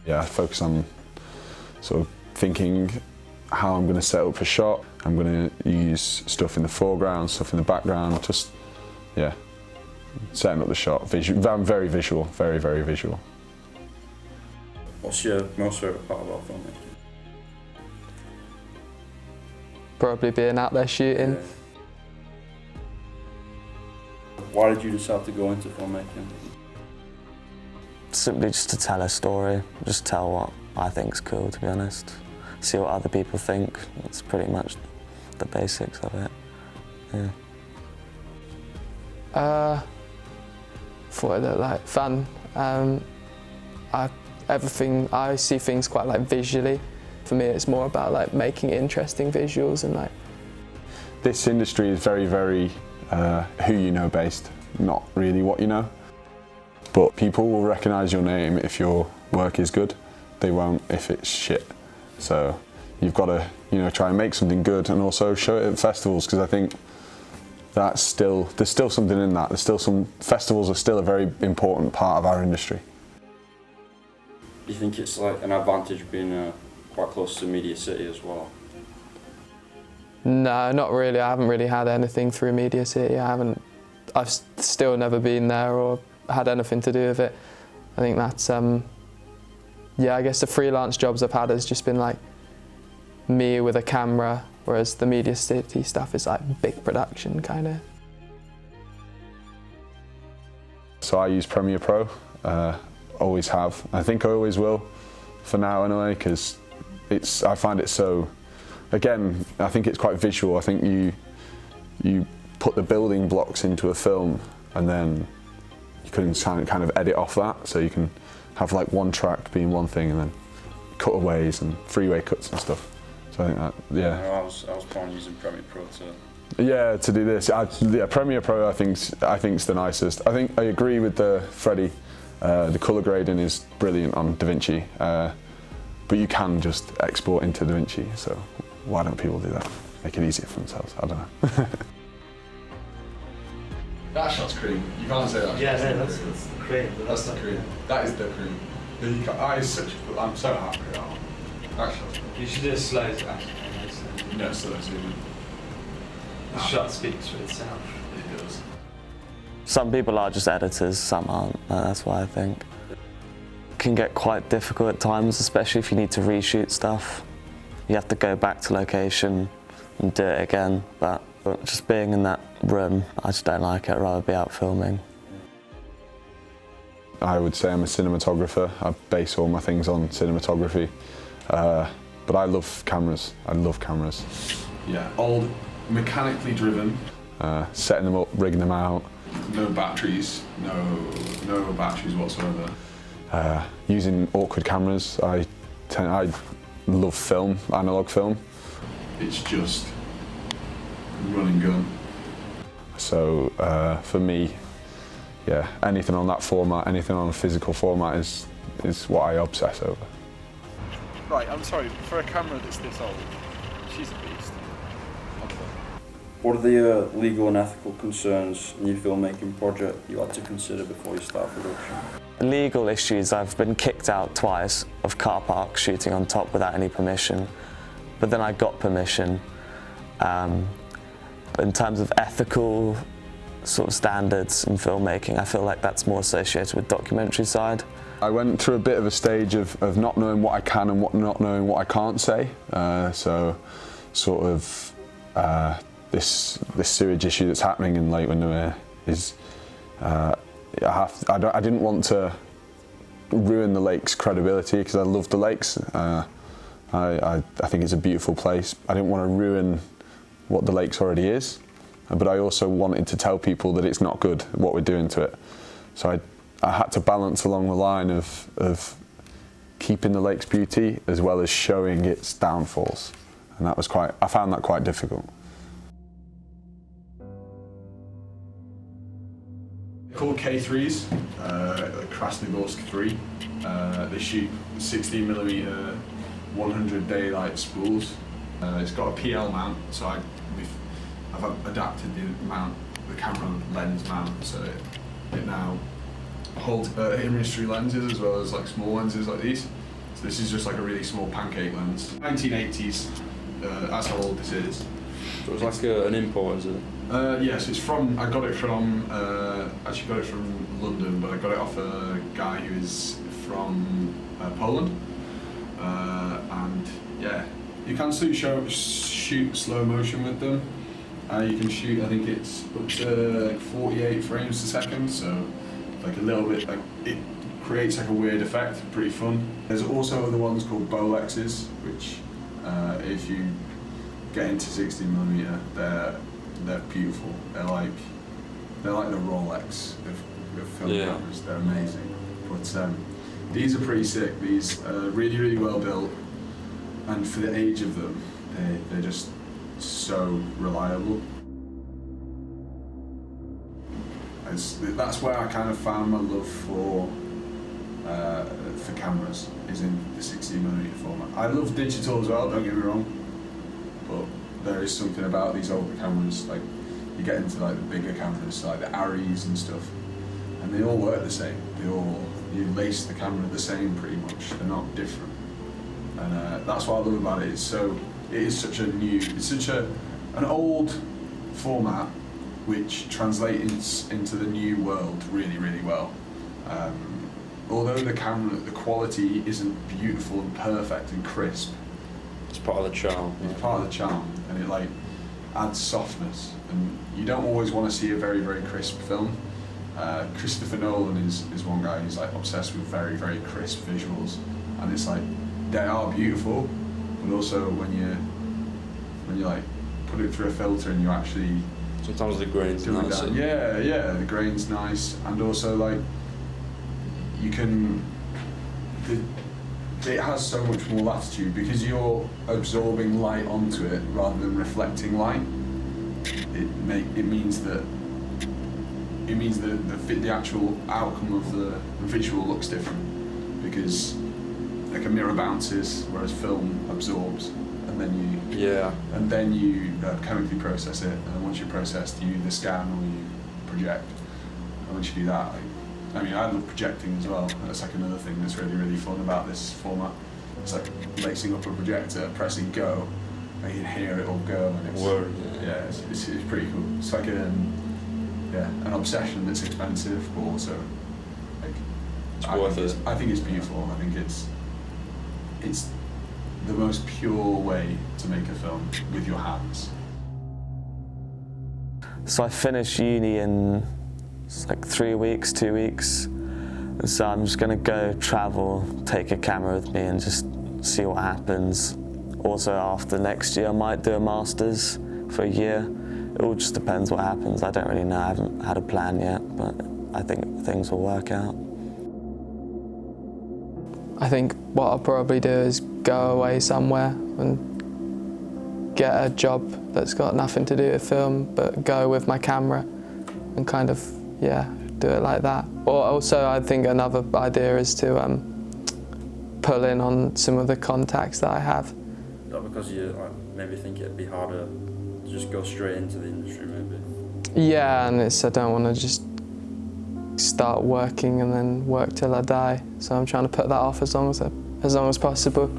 Yeah, I focus on sort of thinking how I'm going to set up a shot. I'm going to use stuff in the foreground, stuff in the background, just, yeah, setting up the shot. I'm very visual, very, very visual. What's your most favourite part about filmmaking? Probably being out there shooting. Yeah. Why did you decide to go into filmmaking? Simply just to tell a story, just tell what I think's cool, to be honest. See what other people think. That's pretty much the basics of it. Yeah. Thought it looked like fun. I see things quite like visually. For me, it's more about like making interesting visuals and like. This industry is very, very who you know based, not really what you know. But people will recognise your name if your work is good. They won't if it's shit. So you've got to, try and make something good and also show it at festivals, because I think there's still something in that. Festivals are still a very important part of our industry. Do you think it's like an advantage being quite close to Media City as well? No, not really. I haven't really had anything through Media City. I've still never been there or had anything to do with it. I think that's, I guess the freelance jobs I've had has just been like me with a camera, whereas the Media City stuff is like big production kind of. So I use Premiere Pro, always have. I think I always will, for now anyway, because I find it so, again, I think it's quite visual. I think you put the building blocks into a film and then you can kind of edit off that, so you can have like one track being one thing and then cutaways and freeway cuts and stuff. So I think that, yeah. I was planning using Premiere Pro to. Yeah, to do this. Premiere Pro I think's the nicest. I think I agree with Freddie. The colour grading is brilliant on DaVinci, but you can just export into DaVinci. So why don't people do that? Make it easier for themselves. I don't know. That shot's cream. You can't say that. Yeah, no, that's the cream. That's the cream. That is the cream. That is such a cool. I'm so happy with that one. That shot's cool. You should do a slow zoom. No, slow zoom. The shot speaks for itself. It does. Some people are just editors, some aren't. That's why I think. It can get quite difficult at times, especially if you need to reshoot stuff. You have to go back to location and do it again, but just being in that room, I just don't like it. I'd rather be out filming. I would say I'm a cinematographer. I base all my things on cinematography, but I love cameras. I love cameras. Yeah, old, mechanically driven. Setting them up, rigging them out. No batteries, no batteries whatsoever. Using awkward cameras. I love film, analog film. It's just run and gun. So for me, yeah, anything on that format, anything on a physical format is what I obsess over. Right, I'm sorry, for a camera that's this old, she's a beast. What are the legal and ethical concerns in your filmmaking project you had to consider before you start production? Legal issues, I've been kicked out twice of car parks shooting on top without any permission, but then I got permission. In terms of ethical sort of standards in filmmaking, I feel like that's more associated with documentary side. I went through a bit of a stage of not knowing what I can and not knowing what I can't say. So sort of this sewage issue that's happening in Lake Windermere is, I didn't want to ruin the lake's credibility because I love the lakes. I think it's a beautiful place. I didn't want to ruin what the lakes already is, but I also wanted to tell people that it's not good what we're doing to it. So I had to balance along the line of keeping the lake's beauty as well as showing its downfalls, and I found that quite difficult. They're called K3s, Krasnogorsk 3. They shoot 16mm 100 daylight spools. It's got a PL mount, so I've adapted the camera lens mount, so it now holds industry lenses as well as like small lenses like these. So this is just like a really small pancake lens. 1980s, that's how old this is. So it was like an import, is it? Yes, it's from, I got it from, actually got it from London, but I got it off a guy who is from Poland. And yeah, you can still shoot slow motion with them. You can shoot, I think it's up to like 48 frames a second, so like a little bit, like it creates like a weird effect, pretty fun. There's also other ones called Bolexes, which if you get into 16mm, they're beautiful. They're like the Rolex of film cameras. They're amazing. But these are pretty sick. These are really, really well built, and for the age of them, they're just so reliable. That's where I kind of found my love for cameras, is in the 16mm format. I love digital as well, don't get me wrong, but there is something about these older cameras, like you get into like the bigger cameras, like the Arris and stuff, and they all work the same. You lace the camera the same pretty much. They're not different, and that's what I love about it. It's such an old format which translates into the new world really, really well. Although the quality isn't beautiful and perfect and crisp, It's part of the charm. it's part of the charm, and it like adds softness. And you don't always want to see a very, very crisp film. Christopher Nolan is one guy who's like obsessed with very, very crisp visuals, and it's like they are beautiful, but also when you like put it through a filter and you actually Sometimes the grain's do it nice. down. Yeah, the grain's nice, and also like you can. It has so much more latitude because you're absorbing light onto it rather than reflecting light. It means that the actual outcome of the visual looks different, because like a mirror bounces whereas film absorbs, and then you chemically process it, and then once you're processed you either scan or you project, and once you do that, I love projecting as well. That's like another thing that's really, really fun about this format. It's like lacing up a projector, pressing go, and you can hear it all go, and it's pretty cool. It's like an obsession that's expensive, but also like It's worth it. I think it's beautiful. I think it's the most pure way to make a film with your hands. So I finished uni in like 3 weeks, 2 weeks. And so I'm just gonna go travel, take a camera with me and just see what happens. Also after next year I might do a master's for a year. It all just depends what happens. I don't really know, I haven't had a plan yet, but I think things will work out. I think what I'll probably do is go away somewhere and get a job that's got nothing to do with film, but go with my camera and kind of, do it like that. Or also I think another idea is to pull in on some of the contacts that I have. Not because you maybe think it'd be harder to just go straight into the industry, maybe. Yeah, and I don't want to just start working and then work till I die. So I'm trying to put that off as long as possible.